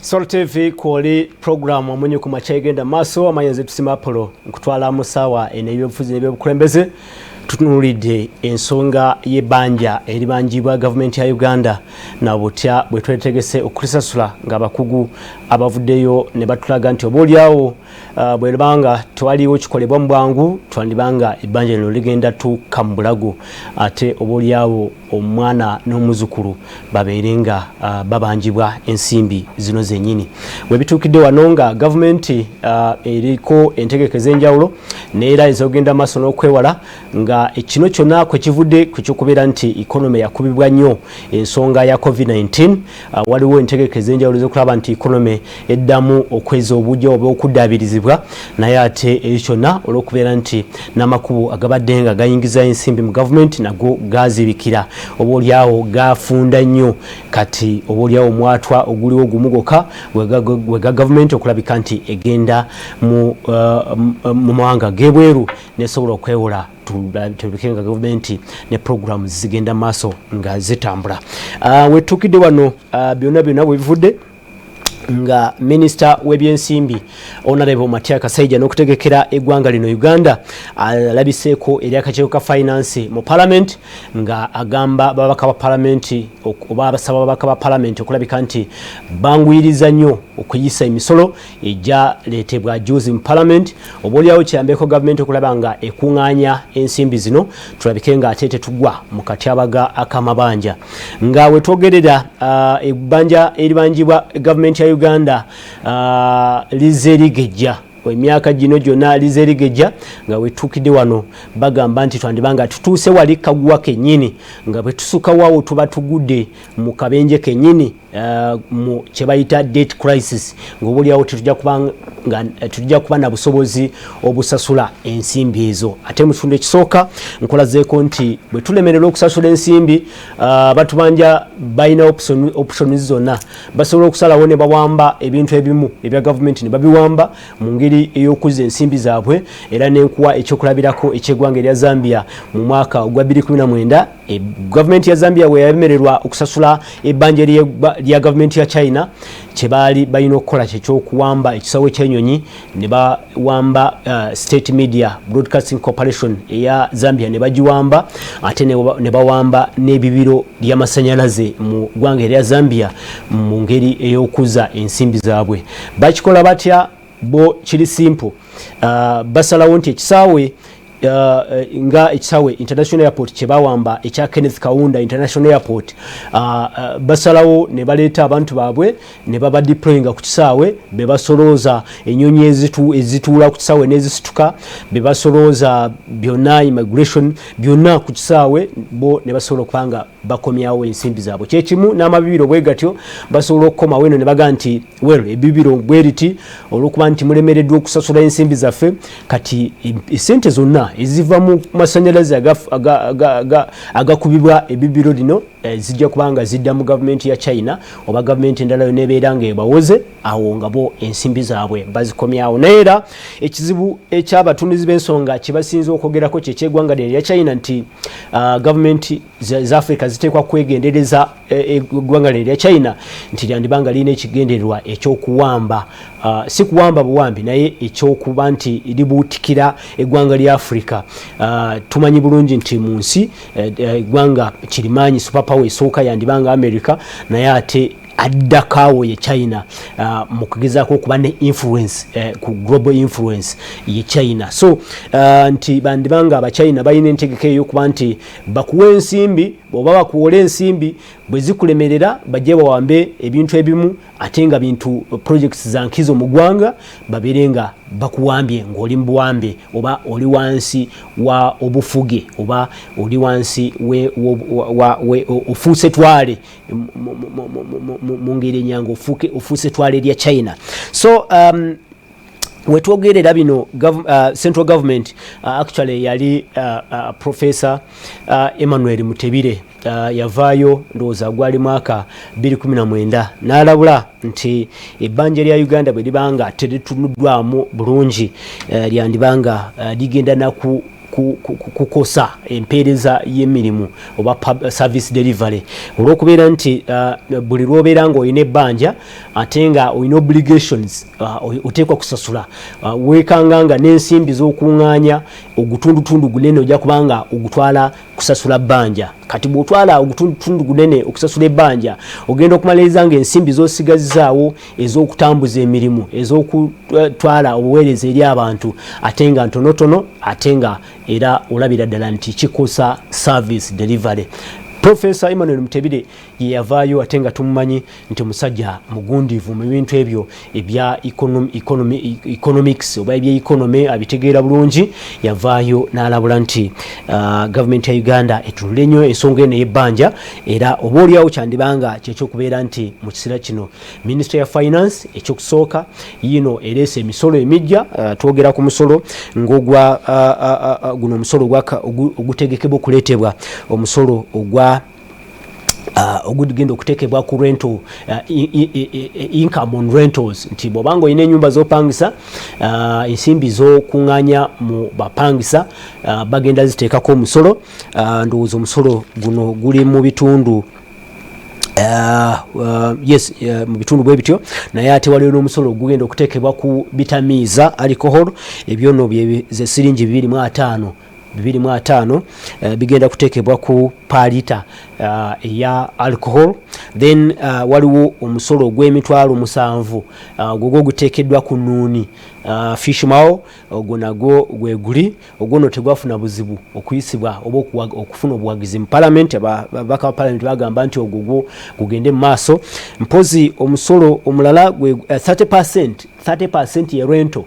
Sol TV kuli program omunye ku machegenda maso amayenze tusima Apollo nkutwala musawa enebyobufuzi nebyobukulembeze tutunulidde ensonga y'ebbanja eribanjibwa government ya Uganda na butya bwe twetegese okulisasula ng'abakugu abavuddeyo ne batulaga nti oboolyawo bwe banga twaliwo kikolebwa mu bwangu twandibanga ebbanja lino ligenda tukambulago ate oboolyawo omwana n'omuzukulu babeerenga babanjibwa ensimbi zino zenyini bwe bitukidde wano nga government eriko entegekeza enjawulo neera ezogenda maaso n'okwewala nga ekino kyonna kwe kivudde ku kyokubeera nti economy yakubibwa nnyo ensonga ya COVID-19 waliwo entegekeza enjawulo z'okulaba nti economy eddamu okweza obujja oba okuddabirizibwa naye ate ekyonna olw'okubeera nti n'amakubo agabadde nga gayingiza ensimbi mu government nago gazibikira oboolyawo gafunda nnyo kati oboolyawo mwatwa oguliwo gumugoka wega government okulabika nti egenda mu mawanga g'ebweru nesobola okwewola tubikenga government ne programs zigenda maaso nga zitambula wetukidde wano byonna bwe bivudde nga minister w'ebyensimbi Honorable Matia Kasaija n'okutegekera eggwanga lino Uganda alabiseeko eri akakiiko ka finance mu parliament nga agamba babaka ba parliament oba abasaba babaka ba parliament okulabika nti bangwiriza nnyo okuyisa emisolo ejja leetebwa juzi mu parliament oboolyawo kiyambeko government okulaba nga ekuŋŋaanya ensimbi zino tulabike nga ate tetugwa mu katyabaga akamabanja nga wetwogerera ebbanja eribanjibwa government ya Uganda lizerigejja emyaka gino gyonna lizerigejja nga wetukidde wano bagamba nti twandibanga tutuuse wali kagwa kennyini nga bwe tusuka waawo tuba tugudde mu kabenje kennyini mu kyebayita debt crisis ng'oboolyawo tujja kuba na busobozi obusasula ensimbi ezo ate mu kitundu ekisooka nkolazeeko nti bwe tulemerera okusasula ensimbi batubanja balina options zonna basobola okusalawo ne bawamba ebintu ebimu ebya gavumenti ne babiwamba mu ngeri ey'okuzza ensimbi zaabwe era n'enkuwa ekyokulabirako eky'eggwanga erya Zambia mu mwaka ogwa 2019 gavumenti ya Zambia we yabemererwa okusasula ebbanja lya gavumenti ya China kyebaali balina okukola kyekyokuwamba ekisawo ky'ennyonyi ne bawamba State Media Broadcasting Corporation eya Zambia ne bagiwamba ate ne bawamba n'ebibiro by'amasannyalaze mu ggwanga erya Zambia mu ngeri ey'okuzza ensimbi zaabwe bakikola batya bo kiri simple basalawo nti ekisaawe nga ekisaawe International Airport kyebawamba ekya Kenneth Kaunda International Airport basalawo ne baleeta abantu baabwe ne baba deployinga ku kisaawe be basolooza ennyonyi ezituula ku kisaawe n'ezisituka be basolooza byonna immigration byonna ku kisaawe bo ne basobola okubanga bakomyawo ensimbi zaabwe kyekimu n'amabibiro bwe gatyo basobola okukomawo eno ne baga nti well ebibiro bwe riti olw'okuba nti mulemereddwa okusasula ensimbi zaffe kati esente zonna eziva mu masannyalaze agakubibwa ebibiro lino zijja kubanga zidda mu gavumenti ya China oba gavumenti endala yo nebeera nga ebawoze awo nga bo ensimbi zaabwe bazikomyawo naye era ekizibu ekyabatunduzi b'ensonga kibasinza okwogerako kyeky'eggwanga lya China nti gavumenti za Africa ziteekwa kwegendereza eggwanga lya China nti lyandibanga lirina ekigendererwa ekyokuwamba si kuwamba buwambi naye ekyokuba nti libuutikira eggwanga lya Africa tumanyi bulungi nti mu nsi eggwanga kirimanyi superpower esooka yandibanga America naye ate addakaawo ye China mu kugezaako okuba ne influence ku global influence ye China so nti bandibanga abachina balina entegeka ey'okuba nti bakuwa ensimbi oba bakuwola ensimbi bwe zikulemerera bajje bawambe ebintu ebimu ate nga bintu projects za nkizo mu ggwanga babeere nga bakuwambye ng'oli mu buwambe oba oli wansi wa obufuge oba oli wansi ofuuse twale mu ngeri enyangu ofuuse twale lya China so wetwogerera bino central government actually yali Professor Emmanuel Mutebire yavaayo ndowooza gwali mwaka 2019 n'alabula nti ebbanja lya Uganda bwe libanga teritunuddwamu bulungi lyandibanga ligenda kukosa empeereza y'emirimu oba service delivery olw'okubeera nti buli lw'obeera ng'olina ebbanja ate nga olina obligations oteekwa kusasula weekanga nga n'ensimbi z'okuŋŋaanya ogutundutundu gunene ojja kubanga ogutwala kusasula bbanja kati bw'otwala ogutundutundu gunene okusasula ebbanja ogenda okumaliriza nga ensimbi z'osigazizaawo ez'okutambuza emirimu ez'okutwala obuweereza eri abantu ate nga ntonotono ate nga era olabira ddala nti kikosa service delivery. Professor Emmanuel Mutebire ye yavaayo ate nga tumumanyi nti musajja mugundiivu mu bintu ebyo ebya economics oba ebyeikonomy abitegeera bulungi yavaayo n'alabula nti gavumenti ya Uganda etunule nnyo ensonga eno y'ebbanja era oba oliawo kyandibanga kyekyokubeera nti mu kiseera kino Ministry ya Finance ekyokusooka yino ereese emisolo emijja twogera ku musolo ng'ogwa guno omusolo ogutegekebwa okuleetebwa omusolo ogwa ogugenda okuteekebwa ku rental income on rentals nti bw'obanga olina ennyumba z'opangisa ensimbi z'okuŋŋaanya mu bapangisa bagenda ziteekako omusolo ndowooza omusolo guno guli mu bitundu mu bitundu bwe bityo naye ate waliwo n'omusolo ogugenda okuteekebwa ku bitamiiza alcohol ebyo nno ze siringi 2.5 bigenda kuteekebwa ku palita eya alcohol. Then waliwo omusolo gw'emitwalo 7 gwogwo guteekeddwa ku nnuuni fish mao ogwo nagwo gweguli ogwo no tegwafuna buzibu okuyisibwa oba okufuna obuwagizi mu parliament ababaka wa parliament bagamba nti ogwo gugende mu maaso mpozi omusolo omulala gwe 30% ya rento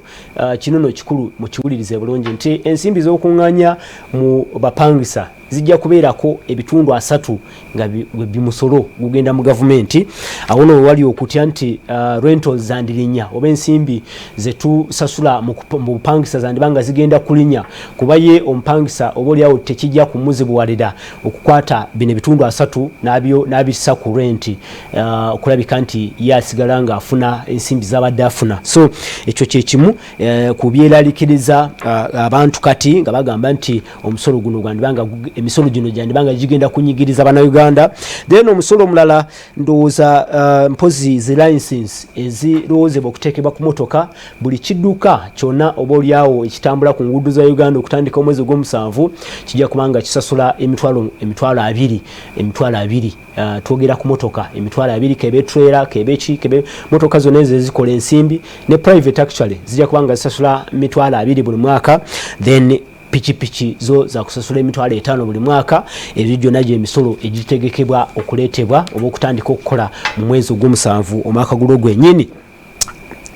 kino no kikulu mu kiwulirize bulungi nti ensimbi z'okuŋŋaanya mu bapangisa zijja kubeerako ebitundu 3 nga bimusolo gugenda mu gavumenti awo no wali okutya nti rentals zandirinya oba ensimbi zetusasula mu bupangisa zandibanga zigenda kulinya kuba ye omupangisa oba oliawo tekijja kumuzibuwalira okukwata bino ebitundu 3 n'abissa ku renti okulabika nti ye asigala nga afuna ensimbi z'abadde afuna so ekyo kyekimu ku byeraliikiriza abantu kati nga bagamba nti omusolo guno gwandibanga emisolo gino gyandibanga gigenda kunyigiriza bannayuganda. Then omusolo omulala ndowooza mpozi zi license ezirowoozebwa okuteekebwa ku motoka buli kidduka kyonna oba oliawo ekitambula ku nguudo za Uganda okutandika omwezi ogw'omusanvu kijja kubanga kisasula emitwalo 2 twogera ku motoka emitwalo 2 kebe trailer kebe motoka zonna ezo ezikola ensimbi ne private actually zijja kubanga zisasula emitwalo 2 buli mwaka. Then pichi zo za kusasula emitwalo 5 buli mwaka ebyo gyonna emisolo egitegekebwa okuleetebwa oba okutandika okukola mu mwezi ogw'omusanvu omwaka gulo gwennyini.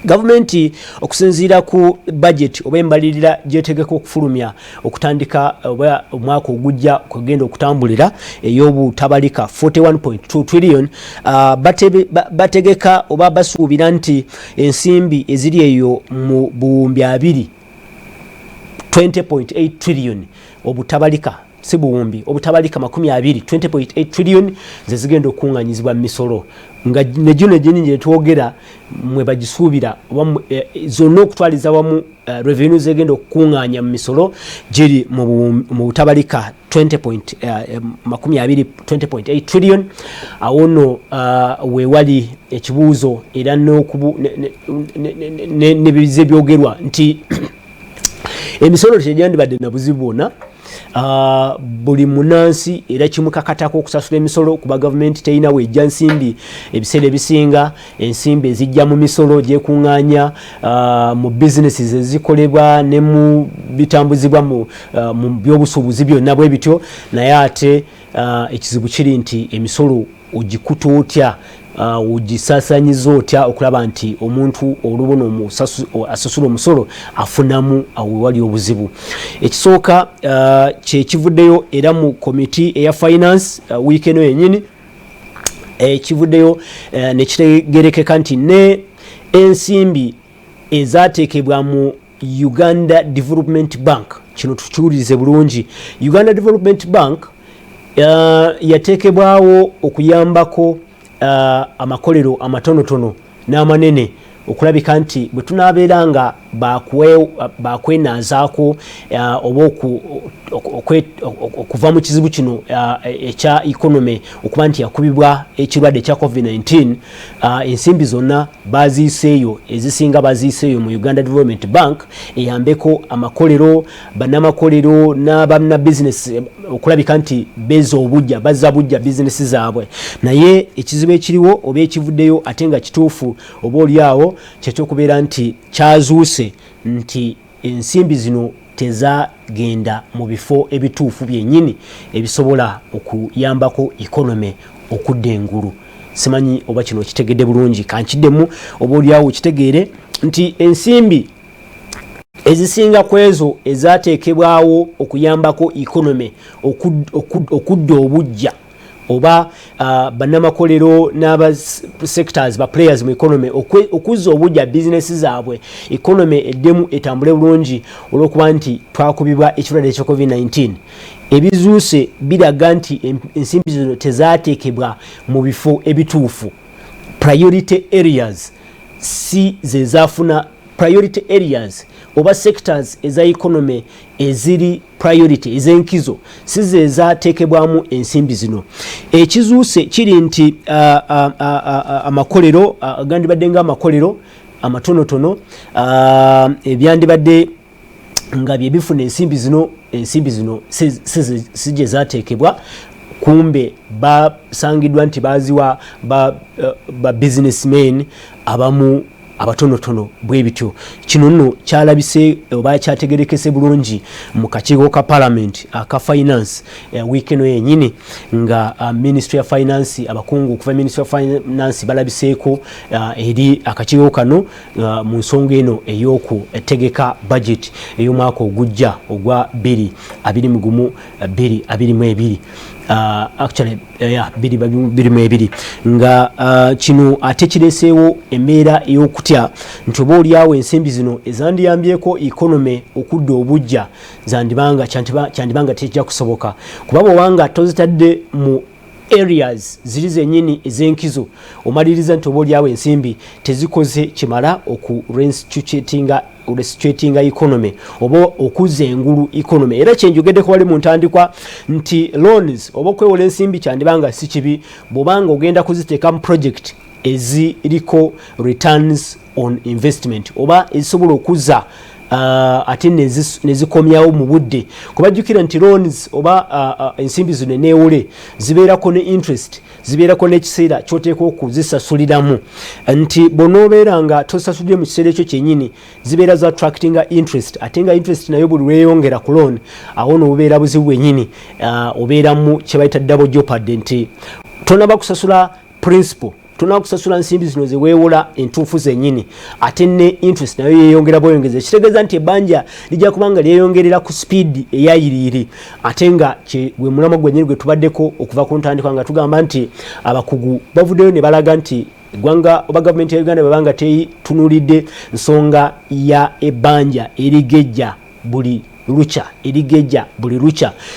Gavumenti okusinziira ku budget oba embalirira gyetegeka okufulumya okutandika oba omwaka ogujja kugenda okutambulira ey'obutabalika 41.2 trillion bategeka oba basuubira nti ensimbi eziri eyo mu buwumbi 20.8 trillion obutabalika si buwumbi obutabalika 20 trillion zezigenda okuŋŋanyizibwa mu misolo nga negino gyenyingi etwogera mwe bagisuubira zonna okutwaliza wamu revenue zegenda okukuŋŋaanya mu misolo giri mu butabalika 20.8 trillion awo nno weewali ekibuuzo era nebize byogerwa nti emisolo tegyandibadde na buzibu bwonna buli munansi era kimukakatako okusasula emisolo kuba gavumenti terina wejja nsimbi ebiseera ebisinga ensimbi ezijja mu misolo gyekuŋŋaanya mu businesses ezikolebwa ne mu bitambuzibwa mu byobusuubuzi byonna bwe bityo naye ate ekizibu kiri nti emisolo ogikuta otya ugisaasaanyiza otya okulaba nti omuntu olubono asasula omusolo afunamu awewali obuzibu. Ekisooka kyekivuddeyo era mu komiti eya finance wiiki eno yennyini ekivuddeyo ne kitegerekeka nti ne ensimbi ezateekebwa mu Uganda Development Bank kino tukiwulirize bulungi Uganda Development Bank yateekebwawo okuyambako amakolero amatonotono n'amanene okulabika nti bwe tunabeera nga bakwenazaako oba okuva mu kizibu kino ekya economy okuba nti yakubibwa ekirwadde ekya COVID-19, ensimbi zonna baziiseeyo, ezisinga baziiseeyo mu Uganda Development Bank eyambeko amakolero, bannamakolero n'abanna business okulabika nti bazza bujja bizinesi zaabwe. Naye ekizibu ekiriwo oba ekivuddeyo ate nga kituufu oba oliawo kyekyokubeera nti kyazuuse nti ensimbi zino tezagenda mu bifo ebituufu byennyini ebisobola okuyambako economy okudda engulu. Simanyi oba kino kitegedde bulungi, kankiddemu oba oliawo kitegeere nti ensimbi ezisinga kwezo ezateekebwawo okuyambako economy okudda obujja oba bannamakolero n'aba sectors ba players mu economy okuzza obujja bizinesi zaabwe economy eddemu etambule bulungi olw'okuba nti twakubibwa ekirwadde ekya COVID-19. Ebizuuse biraga nti ensimbi zino tezaateekebwa mu bifo ebituufu. Priority areas si ze zaafuna priority areas oba sectors eza economy eziri priority ez'enkizo si ze zaateekebwamu ensimbi zino. Ekizuuse kiri nti amakolero agandibadde nga amakolero amatonotono ebyandibadde nga bye bifuna ensimbi zino si gye zaateekebwa, kumbe basangiddwa nti baziwa ba businessmen abamu abatonotono bwe bityo. Kino nno kyalabise oba kyategerekese bulungi mu kakiiko ka parliament aka finance week eno yennyini nga ministry ya finance abakungu okuva ministry ya finance balabiseeko eri akakiiko kano mu nsonga eno ey'okutegeka budget ey'omwaka ogujja ogwa 2021-2022. Actually 2022 nga kino ate kireseewo embeera ey'okutya nti oba oliawo ensimbi zino ezandiyambyeko economy okudda obujja kyandibanga tekijja kusoboka, kuba bw'obanga tozitadde mu areas ziri zennyini ez'enkizo omaliriza nti oba oliawo ensimbi tezikoze kimala restitutinga economy oba okuzza engulu economy. Era kyenjogeddeko wali mu ntandikwa nti loans oba okwewola ensimbi kyandibanga si kibi bw'obanga ogenda kuziteeka mu project eziriko returns on investment oba ezisobola okuzza ate nezikomyawo mu budde. Kubajjukira nti loans oba ensimbi zino neewole zibeerako ne interest, zibeerako n'ekiseera kyoteeka okuzisasuliramu, nti bw'onoobeera nga tosasulire mu kiseera ekyo kyennyini zibeera za attractinga interest, ate nga interest nayo buli lweyongera ku loan awo noobeera buzibu bwennyini, obeeramu kye bayita double jeopardy nti tonaba kusasula principal, tuna kusasula nsimbi zino ze weewola entuufu zennyini ate ne interest nayo yeeyongera bweyongeza. Ekitegeeza nti ebbanja lijja kubanga lyeyongerera ku speed eyayiriiri ate nga gwe mulama gwennyini gwe tubaddeko okuva ku ntandikwa nga tugamba nti abakugu bavuddeyo ne balaga nti eggwanga oba gavumenti ya Uganda bwebanga tetunulidde nsonga ya ebbanja erigejja buli luca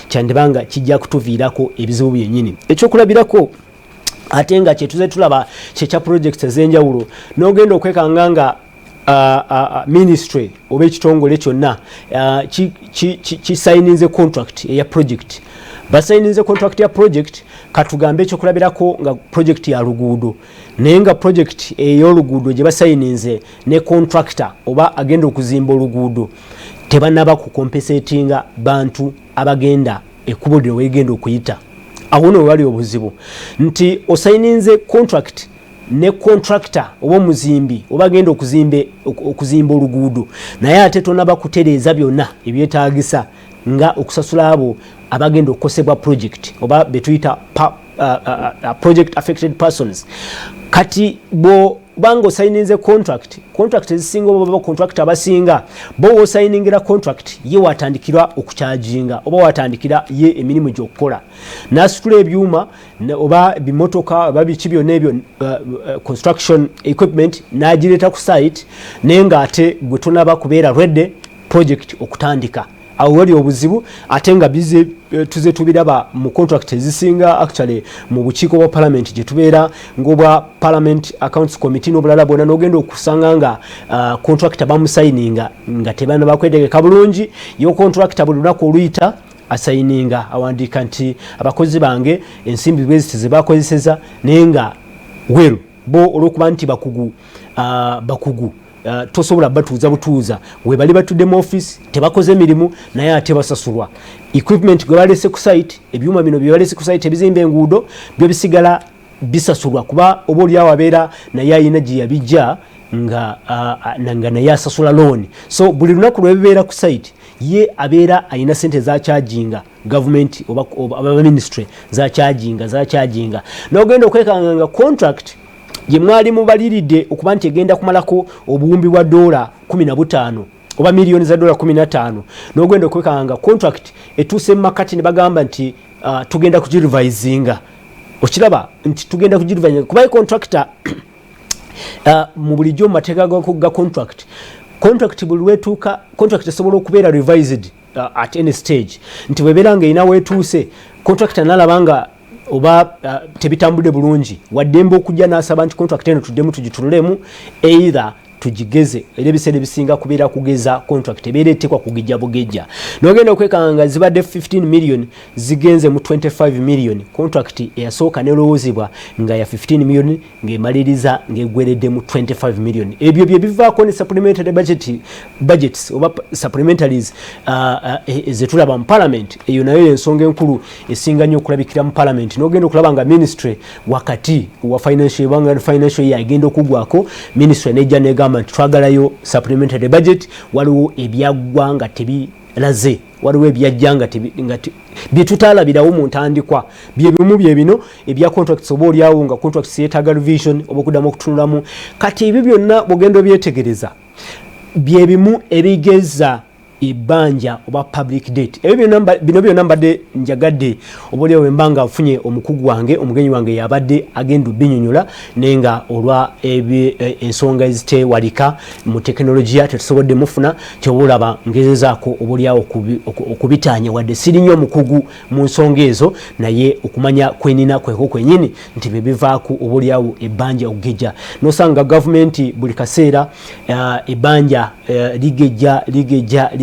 kyandibanga kijja kutuviirako ebizibu byennyini. Ekyokulabirako ate nga kyetuze tulaba kyekya projects ez'enjawulo n'ogenda okwekanga nga ministry oba ekitongole kyonna kisayininze contract eya project. Basayininze contract ya project katugambe ekyokulabirako nga project ya luguudo, naye nga project ey'oluguudo gye basayininze ne contractor oba agenda okuzimba oluguudo tebanaba kukompensatinga bantu abagenda ekkubo lino weegenda okuyita. Awo nno wali obuzibu nti osayininze contract ne contractor oba omuzimbi oba agenda okuzimba oluguudo naye ate tonaba kutereeza byonna ebyetaagisa nga okusasula abo abagenda okukosebwa project oba betuyita project affected persons. Kati banga osayininze contract ezisinga oba contractor abasinga bo osayiningira contract ye watandikirwa okukyajinga oba watandikira ye emirimu gy'okukola n'asitula ebyuma oba bimotoka oba biki byonna ebyo construction equipment n'agireeta ku site naye nga ate gwe tonaba kubeera ready project okutandika awo wali obuzibu ate nga bize tuze tubiraba mu contract ezisinga actually mu bukiiko bwa parliament gye tubeera ng'obwa parliament accounts committee n'obulala bwonna n'ogenda okusanga nga contractor bamusayininga nga tebaana bakwetegeka bulungi yo contractor buli lunaku oluyita asayininga awandiika nti abakozi bange ensimbi bweziti ze bakozeseza naye nga weru bo olw'okuba nti bakugu tosobola batuuza butuuza we bali batudde mu office tebakoze mirimu naye ate basasulwa equipment gwe balese ku site ebyuma bino bye balese ku site ebizimba enguudo byo bisigala bisasulwa kuba oba oli awo abeera naye ayina gye yabijja nga naye asasula loan so buli lunaku lwebibeera ku site ye abeera ayina sente za charginga government oba ministry za charginga n'ogenda okwekanga nga contract gye mwali mubaliridde okuba nti egenda kumalako obuwumbi bwa $15 oba miliyoni za $15 n'ogenda okwekanga contract etuuse mu makati ne bagamba nti tugenda kugirivisinga okiraba nti tugenda kugirivisinga kuba contractor mu bulijjo mu mateeka ga contract buli lwetuuka contract esobola okubeera revised at any stage nti bwebeera nga erina weetuuse contractor nalaba nga oba tebitambudde bulungi waddembe okujja n'asaba nti contract eno tuddemu tugitululemu either tugigeze era ebiseera ebisinga kubeera kugeza contract ebeera etekwa kugijja bugejja n'ogenda okwekanga nga zibadde 15 million zigenze mu 25 million contract eyasooka nelowoozebwa nga ya 15 million ng'emaliriza ng'egweredde mu 25 million ebyo bye bivaako ne supplementary budgets oba supplementaries zetulaba mu parliament eyo nayo ensonga enkulu esinga nnyo okulabikira mu parliament n'ogenda okulaba nga ministry wakati wa financial year agenda okugwako ministry nejja negamba nti twagalayo supplementary budget waliwo ebyaggwa nga tebiraze waliwo ebyajja nga byetutaalabirawo mu ntandikwa byebimu byebino ebya contracts oba oliawo nga contracts yeetaaga revision oba okuddamu okutunulamu kati ebyo byonna bugenda obyetegereza byebimu ebigeza ebbanja oba public debt bino byonna mbadde njagadde oba oliawo embanga afunye omukugu wange omugenyi wange yabadde agenda obbinyonyola naye nga olwa ensonga ezitewalika mu tekinologiya tetusobodde mufuna kyoba olaba ngezezaako oba oliawo okubitaanya wadde siri nnyo omukugu mu nsonga ezo naye okumanya kwenina kweko kwenyini nti bebivaako oba oliawo ebbanja okugejja nosanga gavumenti buli kaseera ebbanja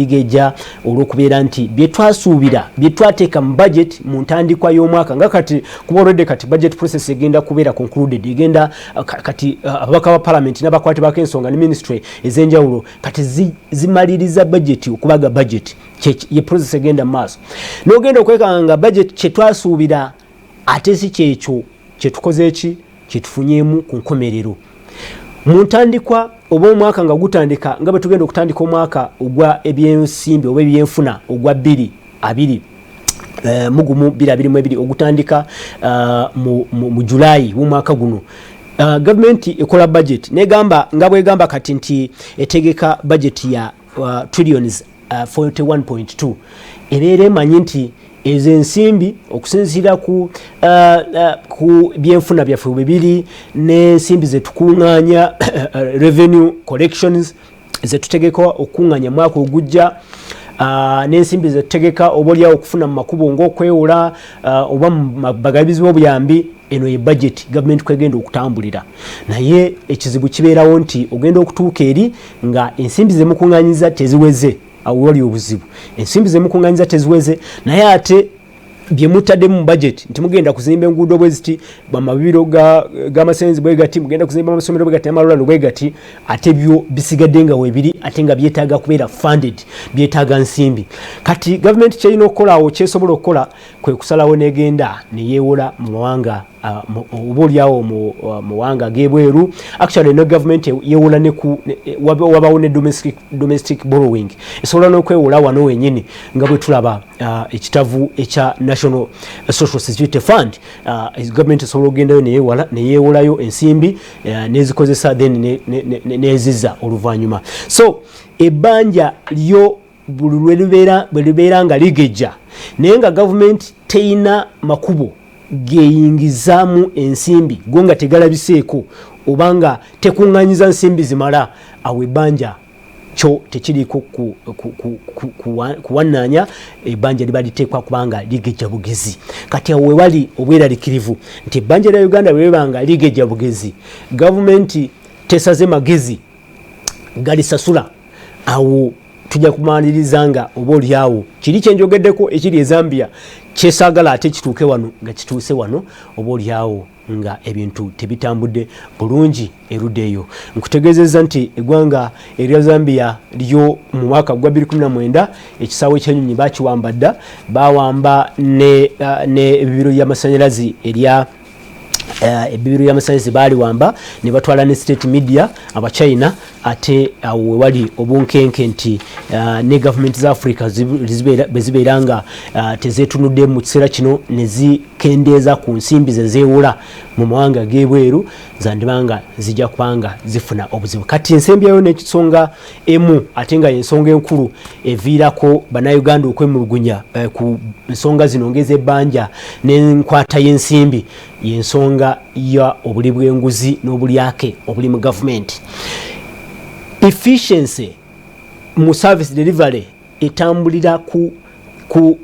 ligejja olw'okubeera nti byetwasuubira byetwateeka mu budget mu ntandikwa y'omwaka nga kati kuba olwedde kati budget process egenda kubeera concluded egenda kati ababaka ba parliament n'abakwate bako ensonga ne ministry ez'enjawulo kati zimaliriza budget okubaga budget ye process egenda mu maaso n'ogenda okwekanga nga budget kyetwasuubira ate si kyekyo kyetukoze kyetufunyeemu ku nkomerero mu ntandikwa oba omwaka nga gutandika nga bwe tugenda okutandika omwaka ogwa ebyensimbi oba ebyenfuna ogwa 2022 ogutandika mu Julayi w'omwaka guno gavumenti ekola budget negamba nga bwegamba kati nti etegeka budget ya trillions 41.2 ebeera emanyi nti ezo ensimbi okusinziira ku byenfuna byaffe bibiri n'ensimbi zetukuŋŋaanya revenue collections zetutegeka okukuŋŋaanya mwaka ogujja n'ensimbi zetutegeka oba oliawo okufuna mu makubo ng'okwewola oba mu bagalibizi b'obuyambi eno ye budget gavumenti kwegenda okutambulira naye ekizibu kibeerawo nti ogenda okutuuka eri nga ensimbi zemukuŋŋaanyiza teziweze awo wali obuzibu ensimbi zemukuŋŋaanyiza teziweze naye ate byemutaddemu mu budget nti mugenda kuzimba enguudo bwe ziti bamabiro g'amasenzi bwe gati mugenda kuzimba amasomero bwe gati n'amalwaliro bwe gati ate byo bisigadde nga weebiri ate nga byetaaga kubeera funded byetaaga nsimbi kati gavumenti kyerina okukola awo kyesobola okukola kwe kusalawo negenda neyeewola mu mawanga oba oliawo mu mawanga ag'ebweru actually no gavumenti yeewola wabawo ne domestic borrowing esobola n'okwewola wano wenyini nga bwe tulaba ekitavu ekya National Social Security Fund gavumenti esobola okugendayo neyeewolayo ensimbi nezikozesa then neziza oluvannyuma so ebbanja lyo bwe libeera nga ligejja naye nga gavumenti teyina makubo geyingizaamu ensimbi go nga tegalabiseeko obanga tekuŋŋaanyiza nsimbi zimala awo ebbanja kyo tekiriko kuwananya ebbanja liba liteekwa kubanga ligejja bugezi. Kati awo wewali obweraliikirivu nti ebbanja lya Uganda bwebanga ligejja bugezi, gavumenti tesaze magezi galisasula, awo tujja kumaliriza nga oba olyawo kiri kyenjogeddeko ekiri e Zambia kyesaagala ate kituuke wano nga kituuse wano, oba olyawo nga ebintu tebitambudde bulungi erudde eyo. Nkutegeezezza nti eggwanga erya Zambia lyo mu mwaka gwa 2019 ekisaawe ky'ennyonyi bakiwamba dda, bawamba ne ebibiro by'amasannyalaze erya ebibiro by'amasannyalaze baaliwamba ne batwala ne state media abachina, ate awo wali obunkenke nti ne gavumenti za Africa bezibeera nga tezeetunudde mu kiseera kino ne zikendeeza ku nsimbi zezeewola mu mawanga g'ebweru zandibanga zijja kubanga zifuna obuzibu. Kati ensembyayo n'ekisonga emu ate nga y'ensonga enkulu eviirako bannayuganda okwemulugunya ku nsonga zino ng'ez'ebbanja n'enkwata y'ensimbi y'ensonga ya obuli bw'enguzi n'obulyake obuli mu gavumenti. Efficiency mu service delivery etambulira ku